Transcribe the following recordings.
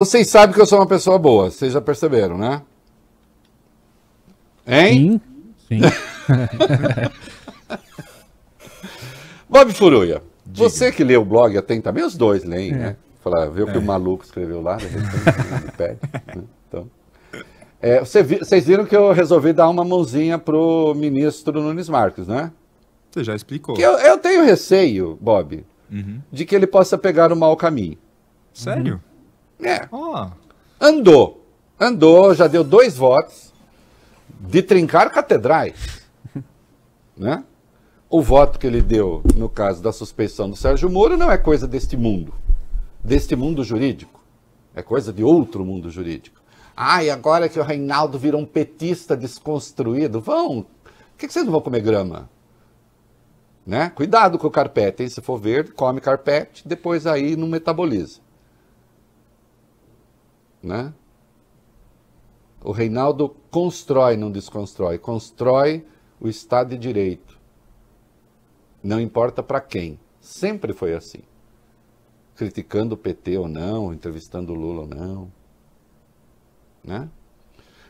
Vocês sabem que eu sou uma pessoa boa, vocês já perceberam, né? Hein? Sim. Bob Furuia, você que lê o blog atentamente, os dois leem, né? Fala, vê o que o maluco escreveu lá, de repente, ele pede, né? Então, vocês viram que eu resolvi dar uma mãozinha pro ministro Nunes Marques, né? Você já explicou. Que eu tenho receio, Bob, de que ele possa pegar o mau caminho. Sério? Andou, já deu 2 votos de trincar catedrais, né? O voto que ele deu no caso da suspeição do Sérgio Moro não é coisa deste mundo jurídico, é coisa de outro mundo jurídico. E agora que o Reinaldo virou um petista desconstruído, por que vocês não vão comer grama? Né? Cuidado com o carpete, hein? Se for verde, come carpete, depois aí não metaboliza. Né? O Reinaldo constrói, não desconstrói. Constrói o Estado de Direito. Não importa para quem. Sempre foi assim. Criticando o PT ou não, entrevistando o Lula ou não. Né?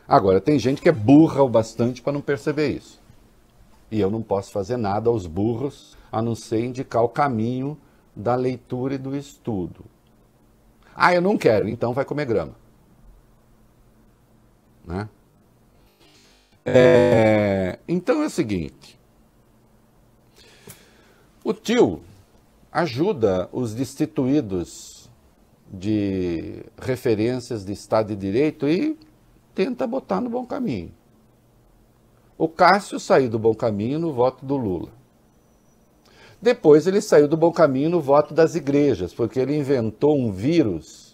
Agora, tem gente que é burra o bastante para não perceber isso. E eu não posso fazer nada aos burros, a não ser indicar o caminho da leitura e do estudo. Eu não quero, então vai comer grama. Né? Então é o seguinte, o tio ajuda os destituídos de referências de Estado de Direito e tenta botar no bom caminho. O Cássio saiu do bom caminho no voto do Lula. Depois ele saiu do bom caminho no voto das igrejas, porque ele inventou um vírus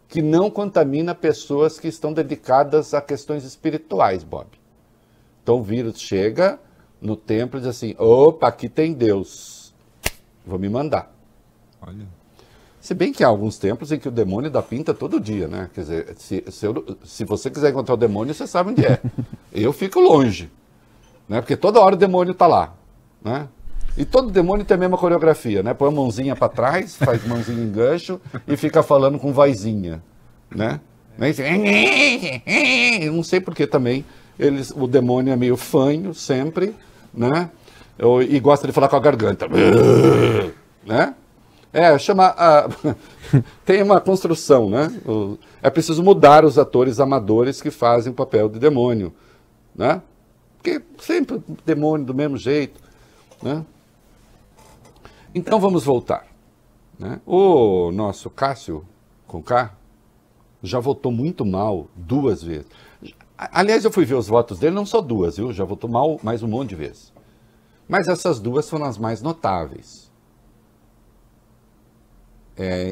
que não contamina pessoas que estão dedicadas a questões espirituais, Bob. Então o vírus chega no templo e diz assim, opa, aqui tem Deus, vou me mandar. Olha. Se bem que há alguns templos em que o demônio dá pinta todo dia, né? Quer dizer, se você quiser encontrar o demônio, você sabe onde é. Eu fico longe, né? Porque toda hora o demônio está lá, né? E todo demônio tem a mesma coreografia, né? Põe a mãozinha para trás, faz mãozinha em gancho e fica falando com vozinha, né? Eu não sei porque também o demônio é meio fanho sempre, né? E gosta de falar com a garganta, né? Tem uma construção, né? É preciso mudar os atores amadores que fazem o papel de demônio, né? Porque sempre demônio do mesmo jeito, né? Então vamos voltar, né? O nosso Cássio, com K, já votou muito mal 2 vezes. Aliás, eu fui ver os votos dele, não só 2, viu? Já votou mal mais um monte de vezes. Mas essas 2 foram as mais notáveis.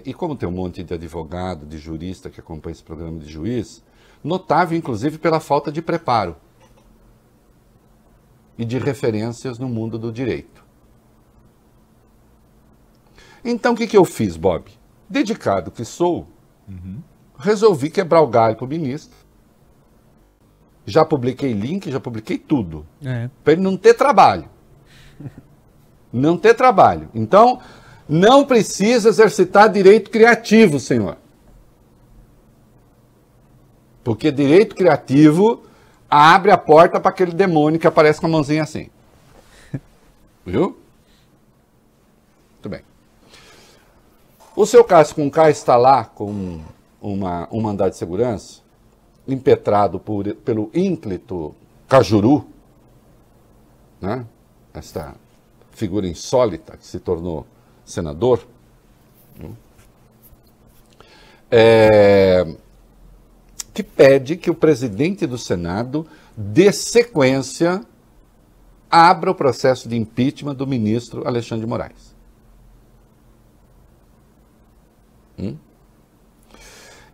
E como tem um monte de advogado, de jurista que acompanha esse programa de juiz, notável inclusive pela falta de preparo e de referências no mundo do direito. Então o que eu fiz, Bob? Dedicado que sou, resolvi quebrar o galho para o ministro. Já publiquei link, já publiquei tudo. Para ele não ter trabalho. Não ter trabalho. Então, não precisa exercitar direito criativo, senhor. Porque direito criativo abre a porta para aquele demônio que aparece com a mãozinha assim. Viu? Muito bem. O seu Cássio com K está lá com um mandado de segurança, impetrado pelo ínclito Cajuru, né? Esta figura insólita que se tornou senador, que pede que o presidente do Senado dê sequência, abra o processo de impeachment do ministro Alexandre de Moraes.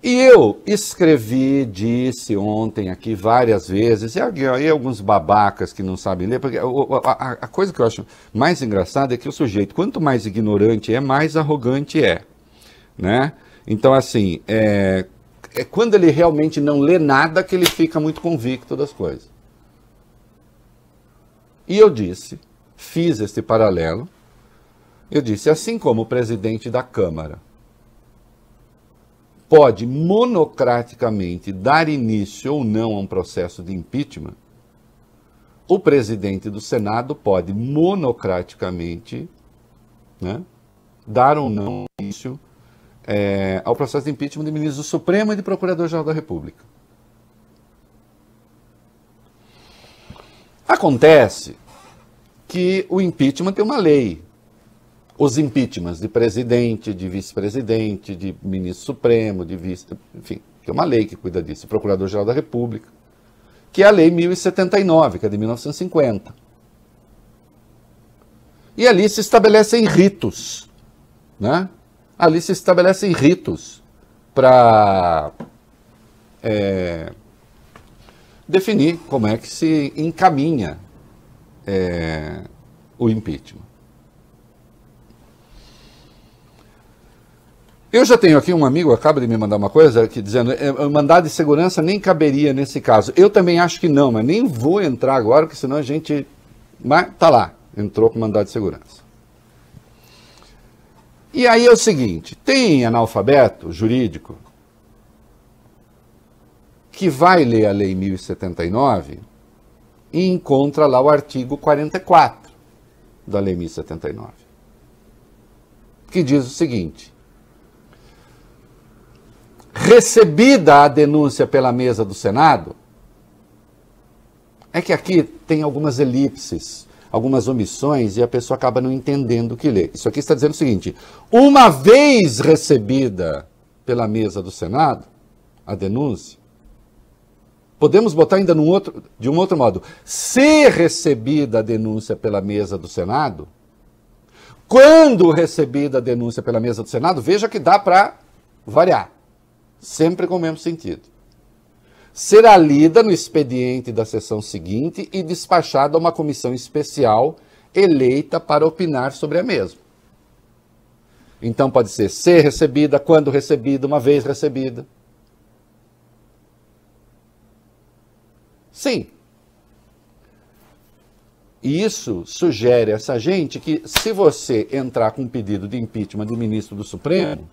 E eu escrevi, disse ontem aqui várias vezes, e aí alguns babacas que não sabem ler, porque a coisa que eu acho mais engraçada é que o sujeito, quanto mais ignorante é, mais arrogante é, né? Então, assim, é quando ele realmente não lê nada que ele fica muito convicto das coisas. E eu disse, fiz esse paralelo, eu disse, assim como o presidente da Câmara pode monocraticamente dar início ou não a um processo de impeachment, o presidente do Senado pode monocraticamente, né, dar ou não início ao processo de impeachment de ministro do Supremo e de Procurador-Geral da República. Acontece que o impeachment tem uma lei. Os impeachments de presidente, de vice-presidente, de ministro supremo, de vice... Enfim, tem uma lei que cuida disso. Procurador-Geral da República, que é a Lei 1079, que é de 1950. E ali se estabelecem ritos, né? Ali se estabelecem ritos para definir como é que se encaminha o impeachment. Eu já tenho aqui um amigo, acaba de me mandar uma coisa, aqui dizendo mandado de segurança nem caberia nesse caso. Eu também acho que não, mas nem vou entrar agora, porque senão a gente... Mas tá lá, entrou com mandado de segurança. E aí é o seguinte, tem analfabeto jurídico que vai ler a Lei 1079 e encontra lá o artigo 44 da Lei 1079, que diz o seguinte: recebida a denúncia pela mesa do Senado, é que aqui tem algumas elipses, algumas omissões, e a pessoa acaba não entendendo o que lê. Isso aqui está dizendo o seguinte: uma vez recebida pela mesa do Senado a denúncia, podemos botar ainda de um outro modo, se recebida a denúncia pela mesa do Senado, quando recebida a denúncia pela mesa do Senado, veja que dá para variar, sempre com o mesmo sentido. Será lida no expediente da sessão seguinte e despachada a uma comissão especial eleita para opinar sobre a mesma. Então pode ser recebida, quando recebida, uma vez recebida. Sim. E isso sugere a essa gente que, se você entrar com um pedido de impeachment de ministro do Supremo,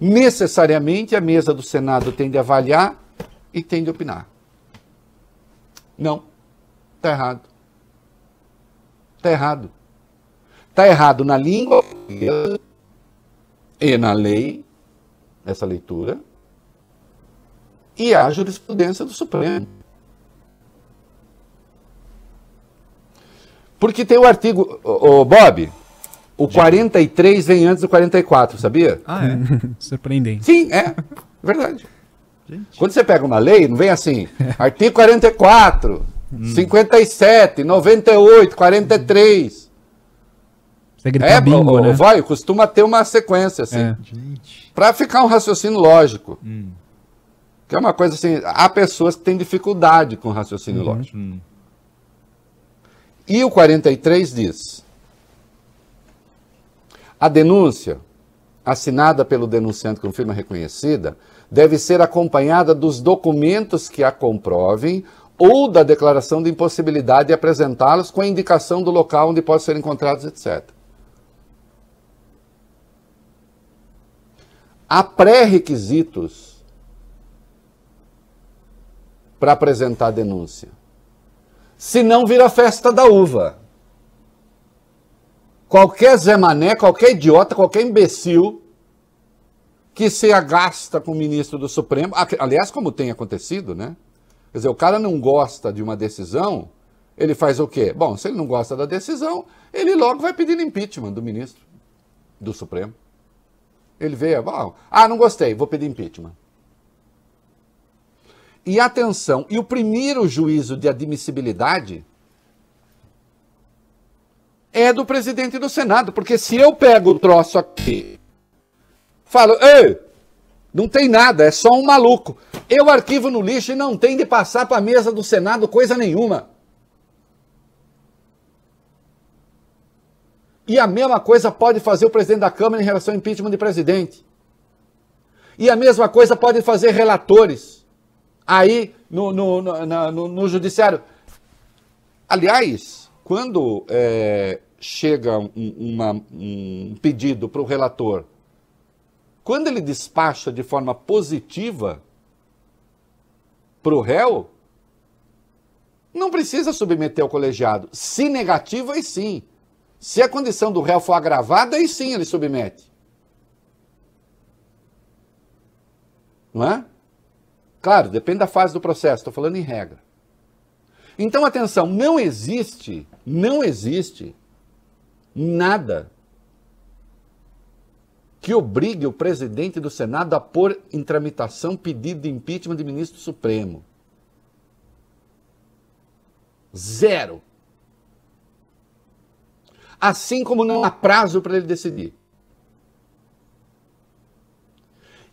necessariamente a mesa do Senado tem de avaliar e tem de opinar. Não. Está errado. Está errado. Está errado na língua e na lei, essa leitura, e a jurisprudência do Supremo. Porque tem o artigo, Bob, o 43 vem antes do 44, sabia? Ah, é? Surpreendente. Sim, é verdade. Gente. Quando você pega uma lei, não vem assim, artigo 44, 57, 98, 43. Você grita bingo, né? Vai, costuma ter uma sequência assim, Gente. para ficar um raciocínio lógico. Que é uma coisa assim, há pessoas que têm dificuldade com raciocínio lógico. E o 43 diz: a denúncia, assinada pelo denunciante com firma reconhecida, deve ser acompanhada dos documentos que a comprovem ou da declaração de impossibilidade de apresentá-los com a indicação do local onde podem ser encontrados, etc. Há pré-requisitos para apresentar a denúncia. Se não, vira festa da uva. Qualquer Zé Mané, qualquer idiota, qualquer imbecil que se agasta com o ministro do Supremo, aliás, como tem acontecido, né? Quer dizer, o cara não gosta de uma decisão, ele faz o quê? Bom, se ele não gosta da decisão, ele logo vai pedir impeachment do ministro do Supremo. Ele vê, bom, não gostei, vou pedir impeachment. E atenção, e o primeiro juízo de admissibilidade é do presidente do Senado, porque se eu pego o troço aqui, falo, ei, não tem nada, é só um maluco, eu arquivo no lixo e não tem de passar para a mesa do Senado coisa nenhuma. E a mesma coisa pode fazer o presidente da Câmara em relação ao impeachment de presidente. E a mesma coisa pode fazer relatores aí no judiciário. Aliás, quando chega um pedido para o relator quando ele despacha de forma positiva para o réu, não precisa submeter ao colegiado. Se negativo, aí sim. Se a condição do réu for agravada, aí sim ele submete. Não é? Claro, depende da fase do processo, estou falando em regra. Então, atenção, não existe nada que obrigue o presidente do Senado a pôr em tramitação pedido de impeachment de ministro supremo. Zero. Assim como não há prazo para ele decidir.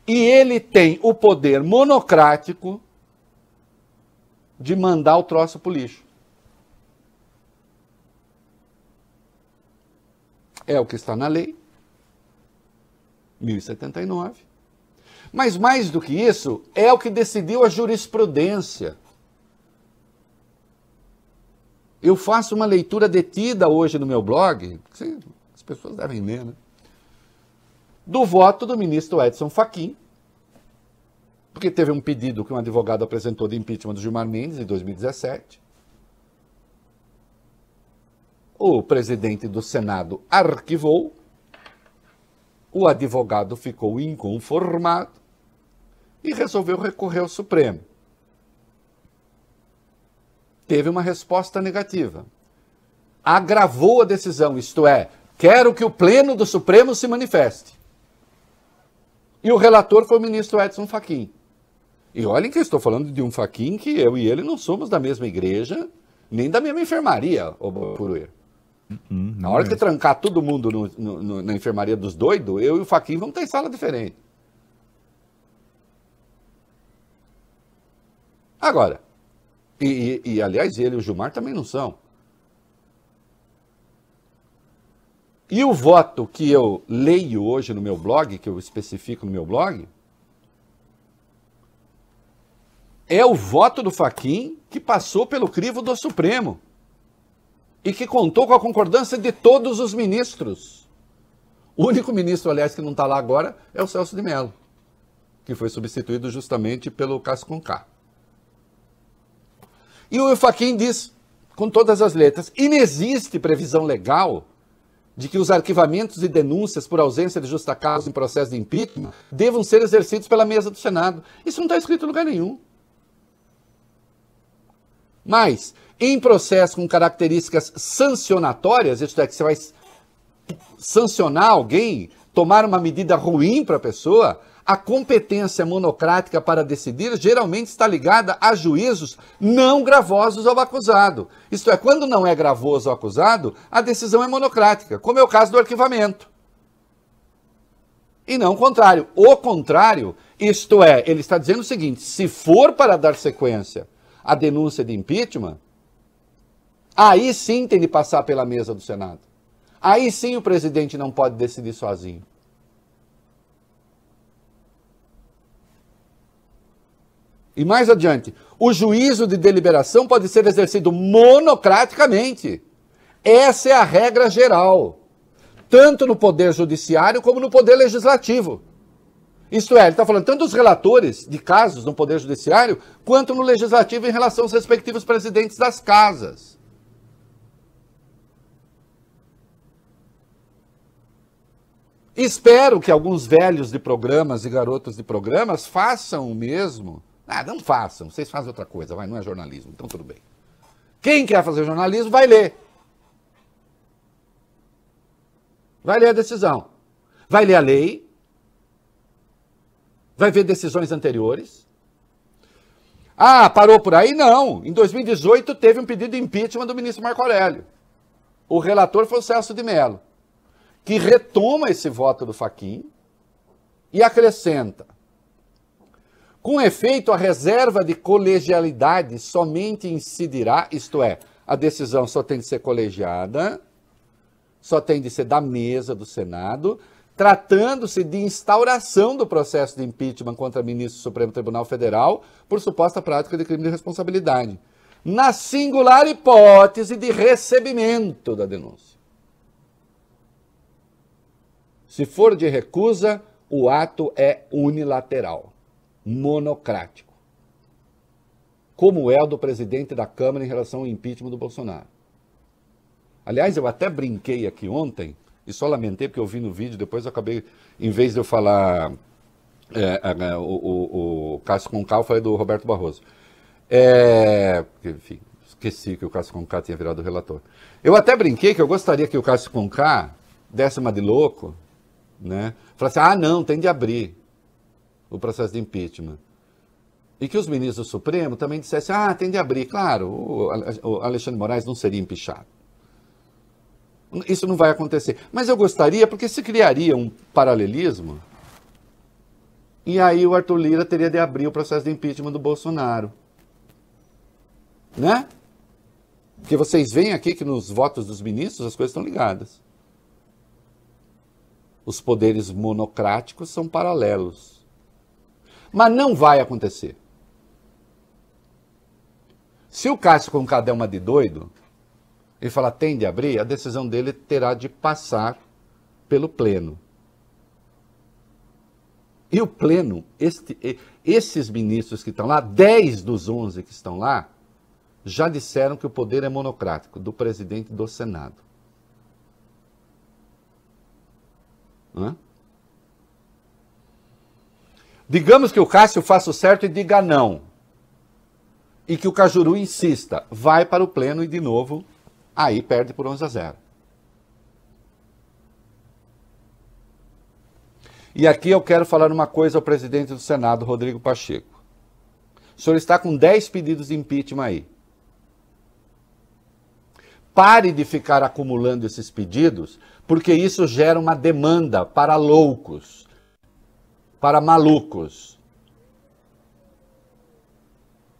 E ele tem o poder monocrático de mandar o troço pro lixo. É o que está na lei, 1079. Mas mais do que isso, é o que decidiu a jurisprudência. Eu faço uma leitura detida hoje no meu blog, as pessoas devem ler, né? Do voto do ministro Edson Fachin, porque teve um pedido que um advogado apresentou de impeachment do Gilmar Mendes em 2017. O presidente do Senado arquivou, o advogado ficou inconformado e resolveu recorrer ao Supremo. Teve uma resposta negativa. Agravou a decisão, isto é, quero que o Pleno do Supremo se manifeste. E o relator foi o ministro Edson Fachin. E olhem que eu estou falando de um Fachin que eu e ele não somos da mesma igreja, nem da mesma enfermaria, ô Puruê. Na hora que trancar todo mundo na enfermaria dos doidos, eu e o Fachin vamos ter sala diferente. Agora, aliás, ele e o Gilmar também não são. E o voto que eu leio hoje no meu blog, que eu especifico no meu blog, é o voto do Fachin que passou pelo crivo do Supremo e que contou com a concordância de todos os ministros. O único ministro, aliás, que não está lá agora é o Celso de Mello, que foi substituído justamente pelo Cássio Conká. E o Fachin diz, com todas as letras, inexiste previsão legal de que os arquivamentos e denúncias por ausência de justa causa em processo de impeachment devam ser exercidos pela mesa do Senado. Isso não está escrito em lugar nenhum. Mas, em processo com características sancionatórias, isto é, que você vai sancionar alguém, tomar uma medida ruim para a pessoa, a competência monocrática para decidir geralmente está ligada a juízos não gravosos ao acusado. Isto é, quando não é gravoso ao acusado, a decisão é monocrática, como é o caso do arquivamento. E não o contrário. O contrário, isto é, ele está dizendo o seguinte, se for para dar sequência à denúncia de impeachment, aí sim tem de passar pela mesa do Senado. Aí sim o presidente não pode decidir sozinho. E mais adiante, o juízo de deliberação pode ser exercido monocraticamente. Essa é a regra geral, tanto no Poder Judiciário como no Poder Legislativo. Isto é, ele está falando tanto dos relatores de casos no Poder Judiciário, quanto no Legislativo em relação aos respectivos presidentes das casas. Espero que alguns velhos de programas e garotos de programas façam o mesmo. Ah, não façam, vocês fazem outra coisa, não é jornalismo, então tudo bem. Quem quer fazer jornalismo vai ler. Vai ler a decisão. Vai ler a lei. Vai ver decisões anteriores. Ah, parou por aí? Não. Em 2018 teve um pedido de impeachment do ministro Marco Aurélio. O relator foi o Celso de Mello, que retoma esse voto do Fachin e acrescenta: com efeito, a reserva de colegialidade somente incidirá, isto é, a decisão só tem de ser colegiada, só tem de ser da mesa do Senado, tratando-se de instauração do processo de impeachment contra ministro do Supremo Tribunal Federal por suposta prática de crime de responsabilidade, na singular hipótese de recebimento da denúncia. Se for de recusa, o ato é unilateral, monocrático, como é o do presidente da Câmara em relação ao impeachment do Bolsonaro. Aliás, eu até brinquei aqui ontem, e só lamentei porque eu vi no vídeo, depois eu acabei, em vez de eu falar o Cássio Conká, eu falei do Roberto Barroso. Enfim, esqueci que o Cássio Conká tinha virado relator. Eu até brinquei que eu gostaria que o Cássio Conká desse uma de louco, né? Falasse, não, tem de abrir o processo de impeachment. E que os ministros do Supremo também dissessem, tem de abrir. Claro, o Alexandre de Moraes não seria empichado. Isso não vai acontecer. Mas eu gostaria, porque se criaria um paralelismo, e aí o Arthur Lira teria de abrir o processo de impeachment do Bolsonaro. Né? Porque vocês veem aqui que nos votos dos ministros as coisas estão ligadas. Os poderes monocráticos são paralelos. Mas não vai acontecer. Se o Cássio Conká der uma de doido e falar tem de abrir, a decisão dele terá de passar pelo pleno. E o pleno, esses ministros que estão lá, 10 dos 11 que estão lá, já disseram que o poder é monocrático, do presidente do Senado. Digamos que o Cássio faça o certo e diga não. E que o Cajuru insista, vai para o pleno e de novo, aí perde por 11-0. E aqui eu quero falar uma coisa ao presidente do Senado, Rodrigo Pacheco. O senhor está com 10 pedidos de impeachment aí. Pare de ficar acumulando esses pedidos, porque isso gera uma demanda para loucos, para malucos.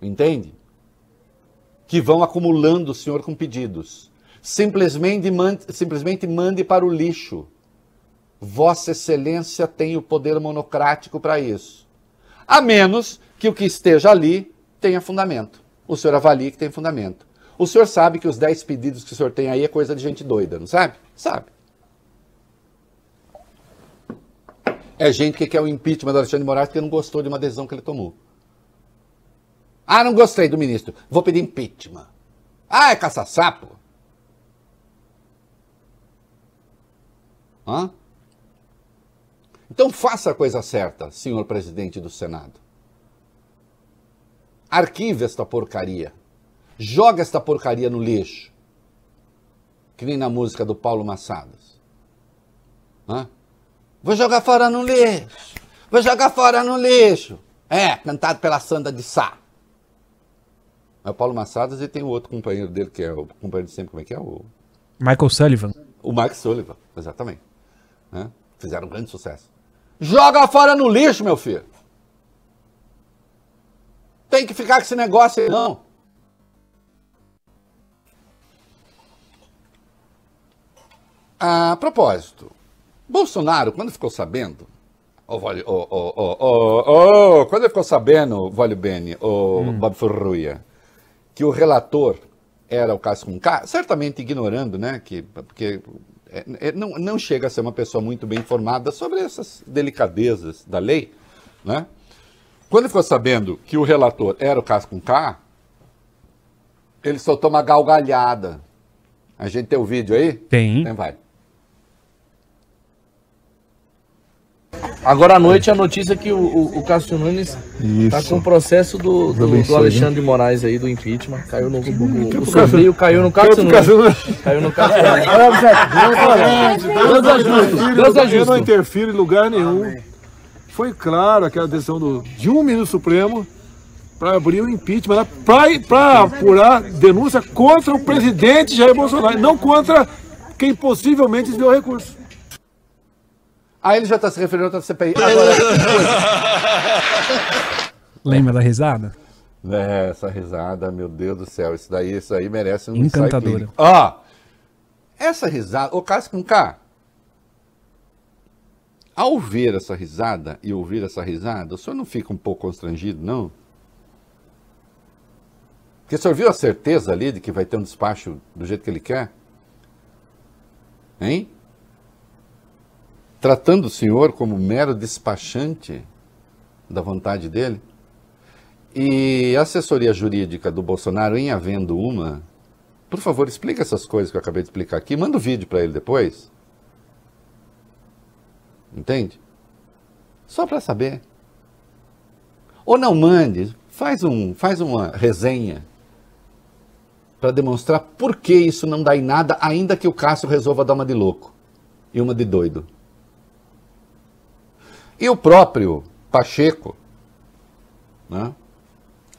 Entende? Que vão acumulando o senhor com pedidos. Simplesmente mande para o lixo. Vossa Excelência tem o poder monocrático para isso. A menos que o que esteja ali tenha fundamento. O senhor avalie que tem fundamento. O senhor sabe que os 10 pedidos que o senhor tem aí é coisa de gente doida, não sabe? Sabe. É gente que quer o impeachment do Alexandre de Moraes porque não gostou de uma decisão que ele tomou. Não gostei do ministro. Vou pedir impeachment. É caça-sapo. Então faça a coisa certa, senhor presidente do Senado. Arquive esta porcaria. Joga esta porcaria no lixo. Que nem na música do Paulo Massadas. Vou jogar fora no lixo. Vou jogar fora no lixo. Cantado pela Sandra de Sá. É o Paulo Massadas e tem o outro companheiro dele, que é o companheiro de sempre, como é que é? O Michael Sullivan. O Mike Sullivan, exatamente. Fizeram um grande sucesso. Joga fora no lixo, meu filho. Tem que ficar com esse negócio aí, não. A propósito, Bolsonaro, quando ficou sabendo, quando ele ficou sabendo, Vólio Bene, Bob Furruia, que o relator era o Cássio Conká, certamente ignorando, né, porque não chega a ser uma pessoa muito bem informada sobre essas delicadezas da lei, né? Quando ele ficou sabendo que o relator era o Cássio Conká, ele soltou uma gargalhada. A gente tem o vídeo aí? Tem. Então vai. Agora à noite a notícia é que o Cássio Nunes está com o processo do Alexandre de Moraes aí, do impeachment. Caiu no o sorteio, caiu no Cássio Nunes. Caiu no Cássio Nunes. Deus ajuste. Eu não interfiro em lugar nenhum. Foi claro aquela decisão de um ministro supremo para abrir o impeachment, para apurar denúncia contra o presidente Jair Bolsonaro, não contra quem possivelmente desviou o recurso. Aí ele já está se referindo a outra CPI. Agora, Lembra da risada? Essa risada, meu Deus do céu, isso aí merece um encantadora. Essa risada, o Cássio Conká, ao ver essa risada e ouvir essa risada, o senhor não fica um pouco constrangido, não? Porque o senhor viu a certeza ali de que vai ter um despacho do jeito que ele quer? Hein? tratando o senhor como mero despachante da vontade dele. E a assessoria jurídica do Bolsonaro, em havendo uma, por favor, explica essas coisas que eu acabei de explicar aqui, manda o vídeo para ele depois. Entende? Só para saber. Ou não mande, faz uma resenha para demonstrar por que isso não dá em nada, ainda que o Cássio resolva dar uma de louco e uma de doido. E o próprio Pacheco, né?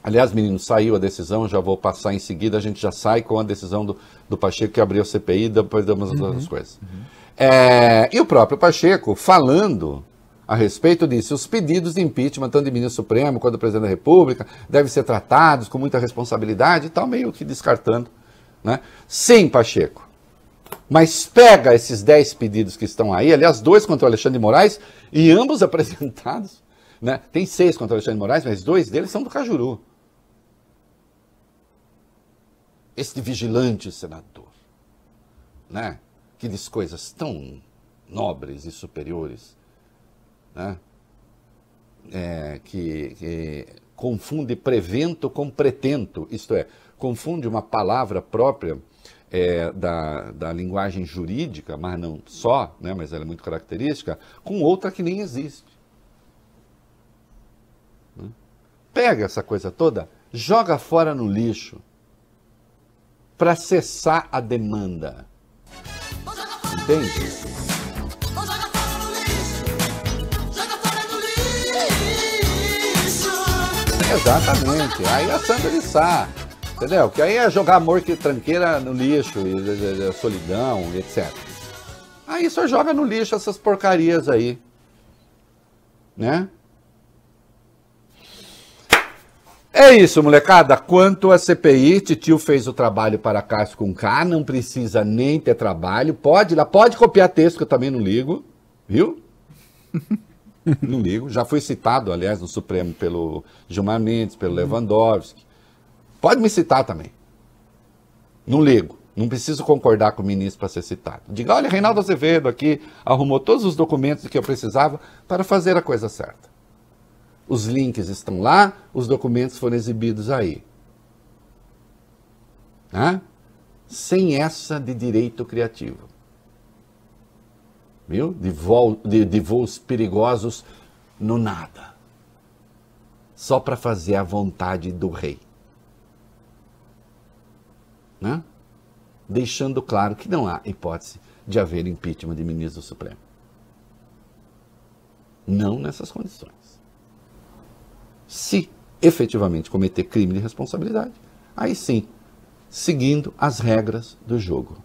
Aliás, menino, saiu a decisão, já vou passar em seguida, a gente já sai com a decisão do Pacheco que abriu a CPI, depois damos as outras coisas. E o próprio Pacheco falando a respeito disso, os pedidos de impeachment, tanto de ministro supremo quanto do presidente da República, devem ser tratados com muita responsabilidade e tal, meio que descartando, né? Sim, Pacheco, mas pega esses 10 pedidos que estão aí, aliás, 2 contra o Alexandre de Moraes, e ambos apresentados, né? Tem 6 contra o Alexandre de Moraes, mas 2 deles são do Cajuru. Este vigilante senador, né? Que diz coisas tão nobres e superiores, né? Que confunde prevento com pretento, isto é, confunde uma palavra própria da linguagem jurídica, mas não só, né? Mas ela é muito característica, com outra que nem existe. Né? Pega essa coisa toda, joga fora no lixo, para cessar a demanda. Entende? Exatamente. Aí a Sandra de Sá, entendeu? Que aí é jogar amor que tranqueira no lixo, e solidão, etc. Aí só joga no lixo essas porcarias aí, né? É isso, molecada. Quanto à CPI, Titio fez o trabalho para Cássio com K, não precisa nem ter trabalho. Pode copiar texto que eu também não ligo, viu? Não ligo. Já fui citado, aliás, no Supremo pelo Gilmar Mendes, pelo Lewandowski. Pode me citar também. Não ligo. Não preciso concordar com o ministro para ser citado. Diga, olha, Reinaldo Azevedo aqui arrumou todos os documentos que eu precisava para fazer a coisa certa. Os links estão lá, os documentos foram exibidos aí. Né? Sem essa de direito criativo. Viu? De voos perigosos no nada. Só para fazer a vontade do rei. Né? Deixando claro que não há hipótese de haver impeachment de ministro do Supremo. Não nessas condições. Se efetivamente cometer crime de responsabilidade, aí sim, seguindo as regras do jogo.